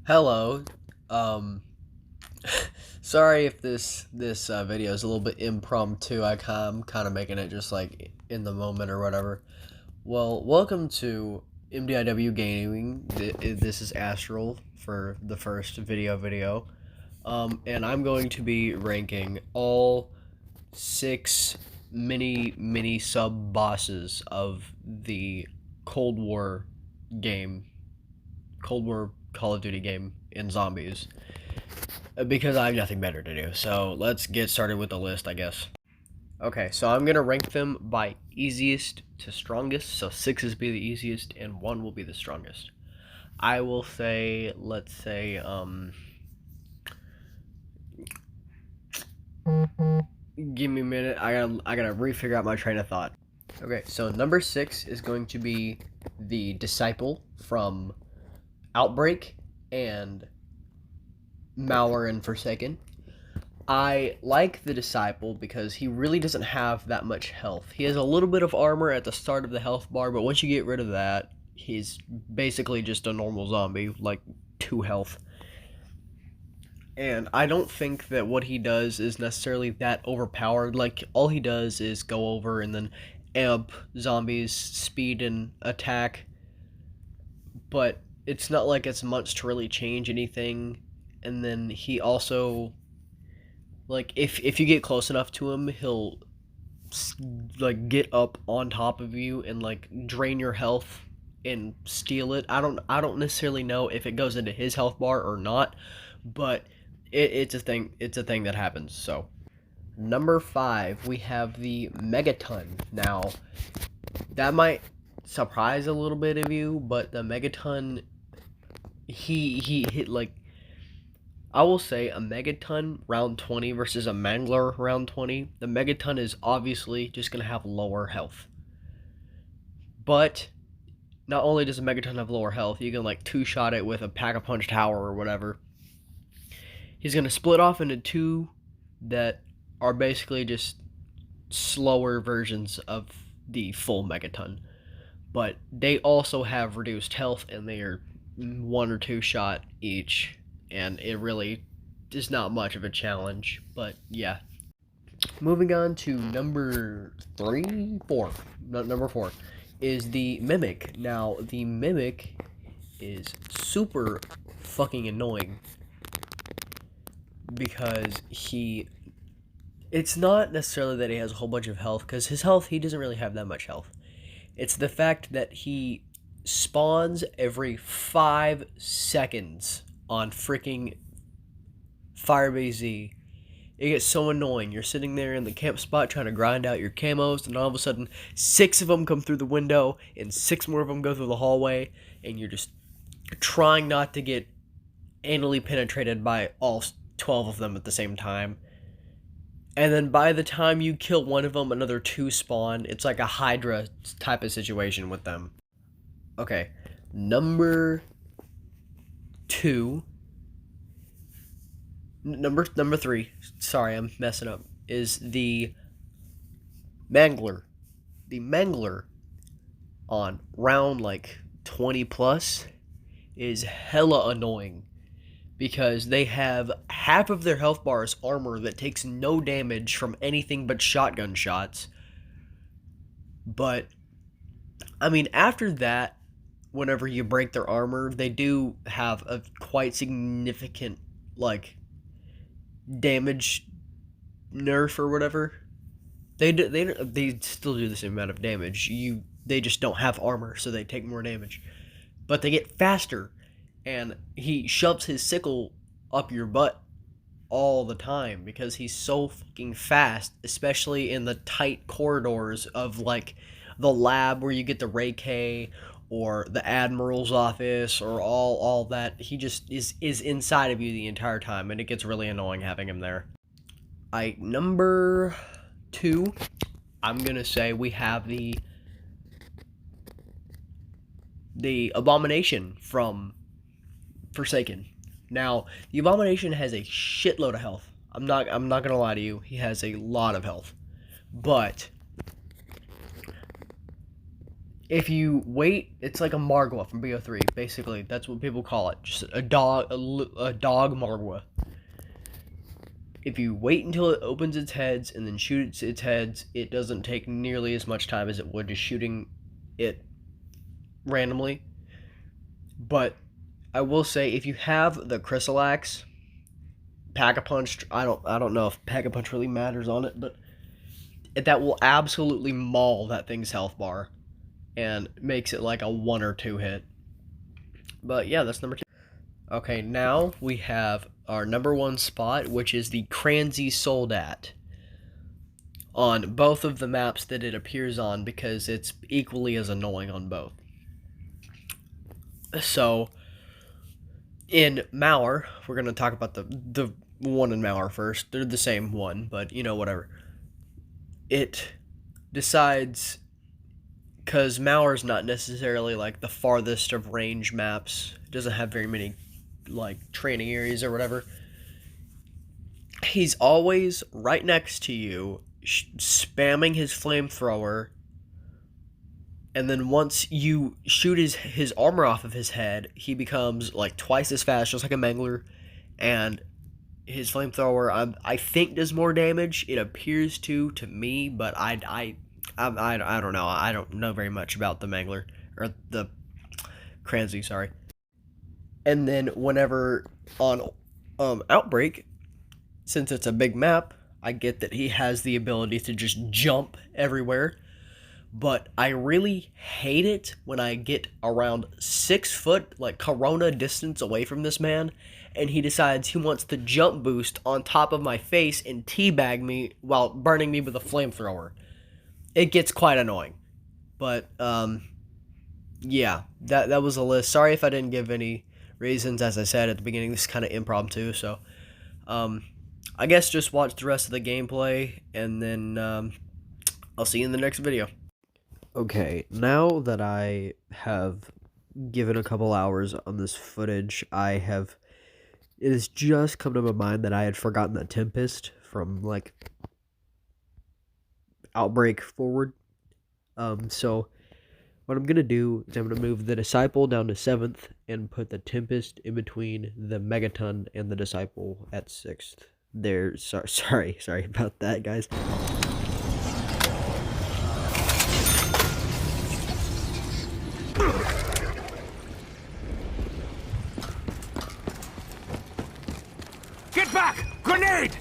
Hello. Um, sorry if this video is a little bit impromptu. I'm kind of making it just like in the moment or whatever. Well, welcome to MDIW Gaming. This is Astral for the first video. And I'm going to be ranking all 6 mini sub bosses of the Cold War game, Cold War Call of Duty game in zombies, because I have nothing better to do. So let's get started with the list, I guess. Okay, so I'm gonna rank them by easiest to strongest. So 6 is be the easiest, and 1 will be the strongest. I will say, let's say, give me a minute. I gotta refigure out my train of thought. Okay, so number 6 is going to be the Disciple from Outbreak and Malware and Forsaken. I like the Disciple because he really doesn't have that much health. He has a little bit of armor at the start of the health bar, but once you get rid of that, he's basically just a normal zombie, like 2 health. And I don't think that what he does is necessarily that overpowered. Like, all he does is go over and then amp zombies' speed and attack, but it's not like it's much to really change anything. And then he also, like, if you get close enough to him, he'll like get up on top of you and like drain your health and steal it. I don't necessarily know if it goes into his health bar or not, but it's a thing. It's a thing that happens. So number 5, we have the Megaton. Now that might surprise a little bit of you, but the Megaton, he hit, like, I will say a Megaton round 20 versus a Mangler round 20. The Megaton is obviously just going to have lower health. But not only does a Megaton have lower health, you can like two-shot it with a Pack-a-Punch Tower or whatever. He's going to split off into 2 that are basically just slower versions of the full Megaton. But they also have reduced health, and they are 1 or 2 shot each, and it really is not much of a challenge. But yeah, moving on to number 4 is the Mimic. Now the Mimic is super fucking annoying because it's not necessarily that he has a whole bunch of health, because his health, he doesn't really have that much health. It's the fact that he spawns every 5 seconds on freaking Firebase Z. It gets so annoying. You're sitting there in the camp spot trying to grind out your camos, and all of a sudden 6 of them come through the window and 6 more of them go through the hallway, and you're just trying not to get anally penetrated by all 12 of them at the same time. And then by the time you kill one of them, another 2 spawn. It's like a Hydra type of situation with them. Okay, number 2. Number 3. Sorry, I'm messing up. Is the Mangler. The Mangler on round like 20 plus is hella annoying, because they have half of their health bars armor that takes no damage from anything but shotgun shots. But I mean, after that, whenever you break their armor, they do have a quite significant, like, damage nerf or whatever. They still do the same amount of damage. They just don't have armor, so they take more damage. But they get faster, and he shoves his sickle up your butt all the time because he's so fucking fast, especially in the tight corridors of like the lab where you get the Ray K, or the Admiral's office, or all that. He just is inside of you the entire time, and it gets really annoying having him there. Number 2, I'm gonna say we have the Abomination from Forsaken. Now, the Abomination has a shitload of health. I'm not gonna lie to you. He has a lot of health, but If you wait, it's like a Margwa from BO3. Basically, that's what people call it. Just a dog Margwa. If you wait until it opens its heads and then shoots its heads, it doesn't take nearly as much time as it would just shooting it randomly. But I will say, if you have the Chrysalax, Pack-a-Punch, I don't know if Pack-a-Punch really matters on it, but that will absolutely maul that thing's health bar and makes it like a 1 or 2 hit. But yeah, that's number 2. Okay, now we have our number 1 spot, which is the Kranzy Soldat on both of the maps that it appears on, because it's equally as annoying on both. So in Mauer, we're going to talk about the one in Mauer first. They're the same one, but you know, whatever. It decides, because Mauer's not necessarily like the farthest of range maps. It doesn't have very many like training areas or whatever. He's always right next to you, spamming his flamethrower, and then once you shoot his armor off of his head, he becomes like twice as fast, just like a Mangler, and his flamethrower I think does more damage. It appears to me, but I don't know. I don't know very much about the Mangler or the Kranzy, sorry. And then whenever on Outbreak, since it's a big map, I get that he has the ability to just jump everywhere. But I really hate it when I get around 6 foot, like Corona distance away from this man, and he decides he wants to jump boost on top of my face and teabag me while burning me with a flamethrower. It gets quite annoying. But, yeah, that was a list. Sorry if I didn't give any reasons. As I said at the beginning, this is kind of impromptu, so, I guess just watch the rest of the gameplay, and then, I'll see you in the next video. Okay, now that I have given a couple hours on this footage, it has just come to my mind that I had forgotten that Tempest from, like, Outbreak forward. So what I'm going to do is I'm going to move the Disciple down to 7th and put the Tempest in between the Megaton and the Disciple at 6th. There, sorry about that, guys. Get back! Grenade!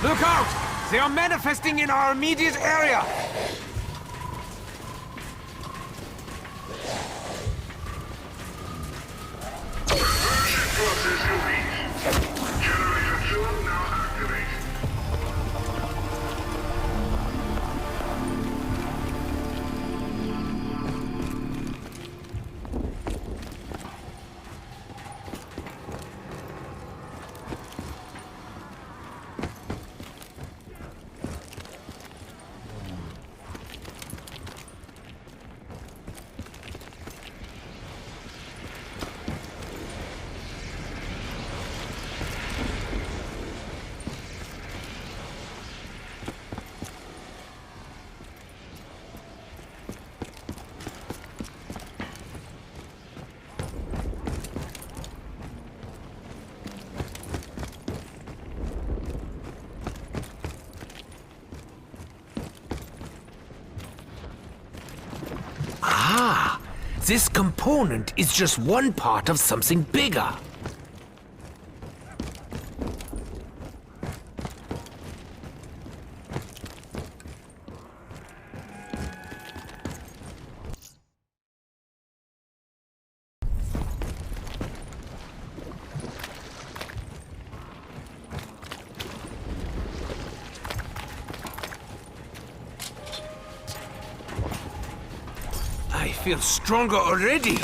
Look out! They are manifesting in our immediate area! Ah, this component is just one part of something bigger. I feel stronger already.